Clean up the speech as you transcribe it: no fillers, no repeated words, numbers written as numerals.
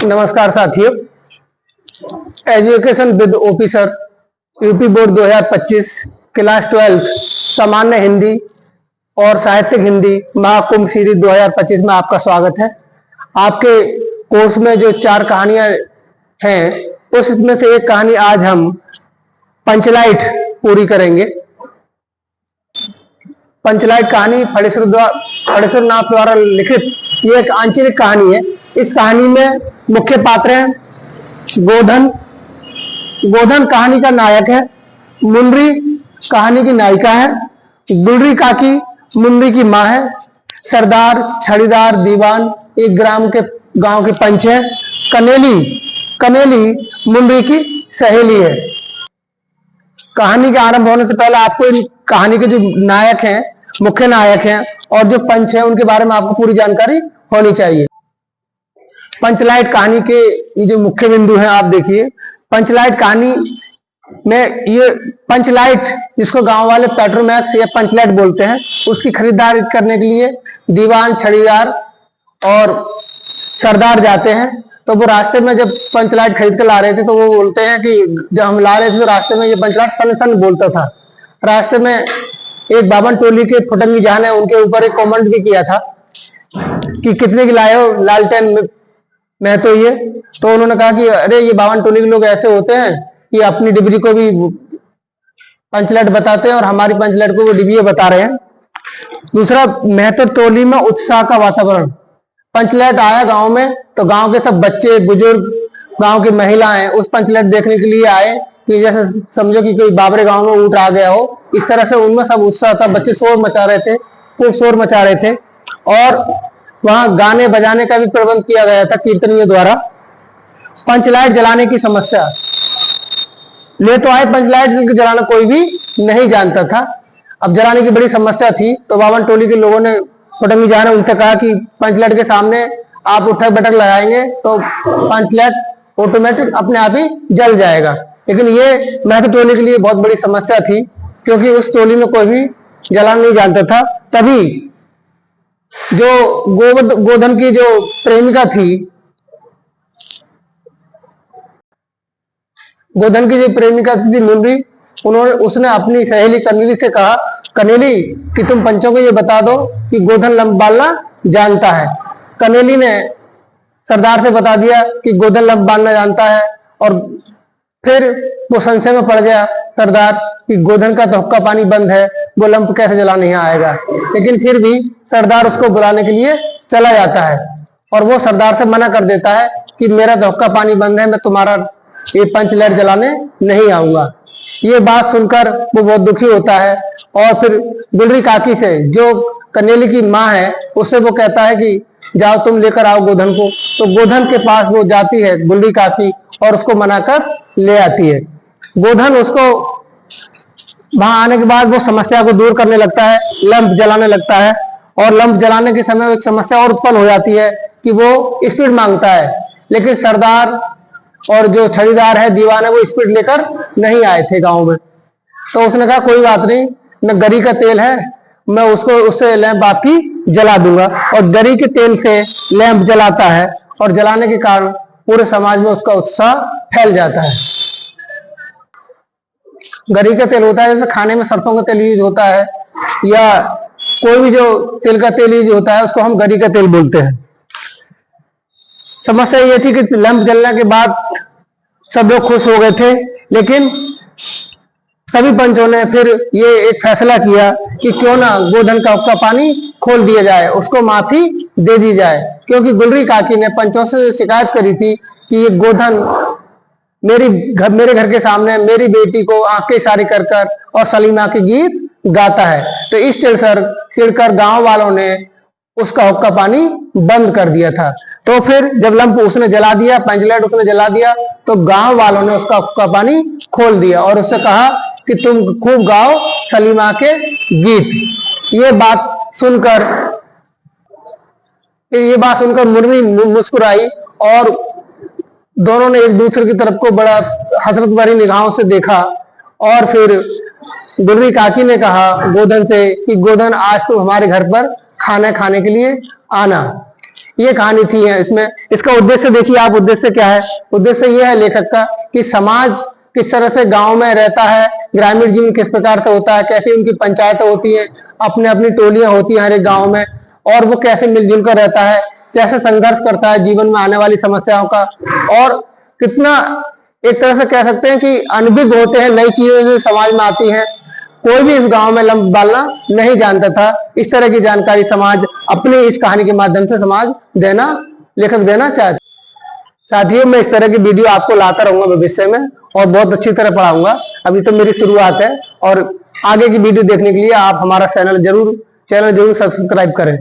नमस्कार साथियों, education with officer UP board 2025 class 12 सामान्य हिंदी और साहित्यिक हिंदी महाकुंभ सीरीज 2025 में आपका स्वागत है। आपके कोर्स में जो 4 कहानियां हैं उसमें से एक कहानी आज हम पंचलाइट पूरी करेंगे। पंचलाइट कहानी फणीश्वर नाथ द्वारा लिखित ये एक आंचलिक कहानी है। इस कहानी में मुख्य पात्र हैं गोधन। गोधन कहानी का नायक है, मुनरी कहानी की नायिका है, गुलरी काकी मुनरी की माँ है, सरदार, छड़ीदार, दीवान एक गांव के पंच है, कनेली मुनरी की सहेली है। कहानी के आरंभ होने से पहले आपको इन कहानी के जो नायक हैं, मुख्य नायक हैं और जो पंच हैं उनके बारे में आपको पूरी जानकारी होनी चाहिए। पंचलाइट कहानी के ये जो मुख्य बिंदु हैं आप देखिए। पंचलाइट कहानी में ये पंचलाइट जिसको गांव वाले पेट्रोमैक्स या पंचलाइट बोलते हैं, उसकी खरीदारी करने के लिए दीवान, छड़ीदार और सरदार जाते हैं। तो वो रास्ते में जब पंचलाइट खरीद कर ला रहे थे तो वो बोलते हैं कि जब हम ला रहे थे तो रास्ते में ये पंचलाइट सन सन बोलता था। रास्ते में एक बावन टोली के फुटंगी जहां ने उनके ऊपर एक कमेंट भी किया था कि कितने की लाए हो लालटेन में, तो ये तो उन्होंने कहा कि अरे ये बावन टोली के लोग ऐसे होते हैं कि अपनी डिबरी को भी पंचलाइट बताते हैं और हमारी पंचलाइट को वो डिबिये बता रहे हैं। दूसरा, महतो टोली में उत्साह का वातावरण। पंचलाइट आया गांव में तो गांव के सब बच्चे, बुजुर्ग, गांव की महिलाएं उस पंचलाइट देखने के लिए आए कि जैसे समझो कि कोई बाबरे गांव में ऊँट आ गया हो, इस तरह से उनमें सब उत्साह था। बच्चे शोर मचा रहे थे, खूब शोर मचा रहे थे और वहां गाने बजाने का भी प्रबंध किया गया था कीर्तनियों द्वारा। पंचलाइट जलाने की समस्या। ले तो आए पंचलाइट, लेकिन जलाना कोई भी नहीं जानता था। अब जलाने की बड़ी समस्या थी तो बावन टोली के लोगों ने, फुटंगी जहां ने उनसे कहा कि पंचलाइट के सामने आप उठक बैठक लगाएंगे तो पंचलाइट ऑटोमेटिक अपने आप ही जल जाएगा। लेकिन ये महतो टोली के लिए बहुत बड़ी समस्या थी क्योंकि उस टोली में कोई भी जलाना नहीं जानता था। तभी जो गोधन की जो प्रेमिका थी, गोधन की जो प्रेमिका थी मुनरी, उसने अपनी सहेली कनेली से कहा, कनेली कि तुम पंचों को ये बता दो कि गोधन लंब बालना जानता है। कनेली ने सरदार से बता दिया कि गोधन लंब बालना जानता है और फिर वो संशय में पड़ गया सरदार कि गोधन का तो हुक्का पानी बंद है, वो लंप कैसे जला नहीं आएगा। लेकिन फिर भी सरदार उसको बुलाने के लिए चला जाता है और वो सरदार से मना कर देता है कि मेरा तो हुक्का पानी बंद है, मैं तुम्हारा ये पंचलाइट जलाने नहीं आऊंगा। ये बात सुनकर वो बहुत दुखी होता है और फिर गुलरी काकी से, जो कनेली की माँ है, उससे वो कहता है कि जाओ तुम लेकर आओ गोधन को। तो गोधन के पास वो जाती है गुलरी काकी और उसको मनाकर ले आती है। गोधन उसको वहां आने के बाद वो समस्या को दूर करने लगता है, लंप जलाने लगता है और लंप जलाने के समय एक समस्या और उत्पन्न हो जाती है कि वो स्पीड मांगता है। लेकिन सरदार और जो छड़ीदार है, दीवान है, वो स्पीड लेकर नहीं आए थे गांव में। तो उसने कहा कोई बात नहीं, मैं गरी का तेल है, मैं उससे लैंप आपकी जला दूंगा। और गरी के तेल से लैंप जलाता है और जलाने के कारण पूरे समाज में उसका उत्साह फैल जाता है। गरी का तेल होता है जैसे खाने में सरसों का तेल यूज होता है या कोई भी जो तेल का तेल यूज होता है उसको हम गरी का तेल बोलते हैं। समस्या ये थी कि लैंप जलने के बाद सब लोग खुश हो गए थे, लेकिन सभी पंचों ने फिर ये एक फैसला किया कि क्यों ना गोधन का हुक्का पानी खोल दिया जाए, उसको माफी दे दी जाए। क्योंकि गुलरी काकी ने पंचों से शिकायत करी थी कि ये गोधन मेरे घर के सामने मेरी बेटी को आंखें इशारे कर कर और सलीमा के गीत गाता है। तो इस चिढ़कर गांव वालों ने उसका हुक्का पानी बंद कर दिया था। तो फिर जब लंप उसने जला दिया, पंचलाइट उसने जला दिया, तो गांव वालों ने उसका हुक्का पानी खोल दिया और उससे कहा कि तुम खूब गाओ सलीमा के गीत। ये बात सुनकर मुनरी मुस्कुराई और दोनों ने एक दूसरे की तरफ को बड़ा हसरत भरी निगाहों से देखा। और फिर गुलरी काकी ने कहा गोधन से कि गोधन आज तुम हमारे घर पर खाना खाने के लिए आना। ये कहानी थी है इसमें। इसका उद्देश्य देखिए आप, उद्देश्य क्या है? उद्देश्य ये है लेखक का कि समाज किस तरह से गांव में रहता है, ग्रामीण जीवन किस प्रकार से होता है, कैसे उनकी पंचायतें होती हैं, अपने अपनी टोलियां होती हैं हर एक गांव में, और वो कैसे मिलजुल कर रहता है, कैसे संघर्ष करता है जीवन में आने वाली समस्याओं का, और कितना एक तरह से कह सकते हैं कि अनभिज्ञ होते हैं नई चीजें जो समाज में आती हैं। कोई भी इस गांव में लंब डालना नहीं जानता था। इस तरह की जानकारी समाज अपनी इस कहानी के माध्यम से समाज देना, लेखक देना चाहते। साथियों, मैं इस तरह की वीडियो आपको लाता रहूंगा भविष्य में और बहुत अच्छी तरह पढ़ाऊंगा। अभी तो मेरी शुरुआत है और आगे की वीडियो देखने के लिए आप हमारा चैनल जरूर सब्सक्राइब करें।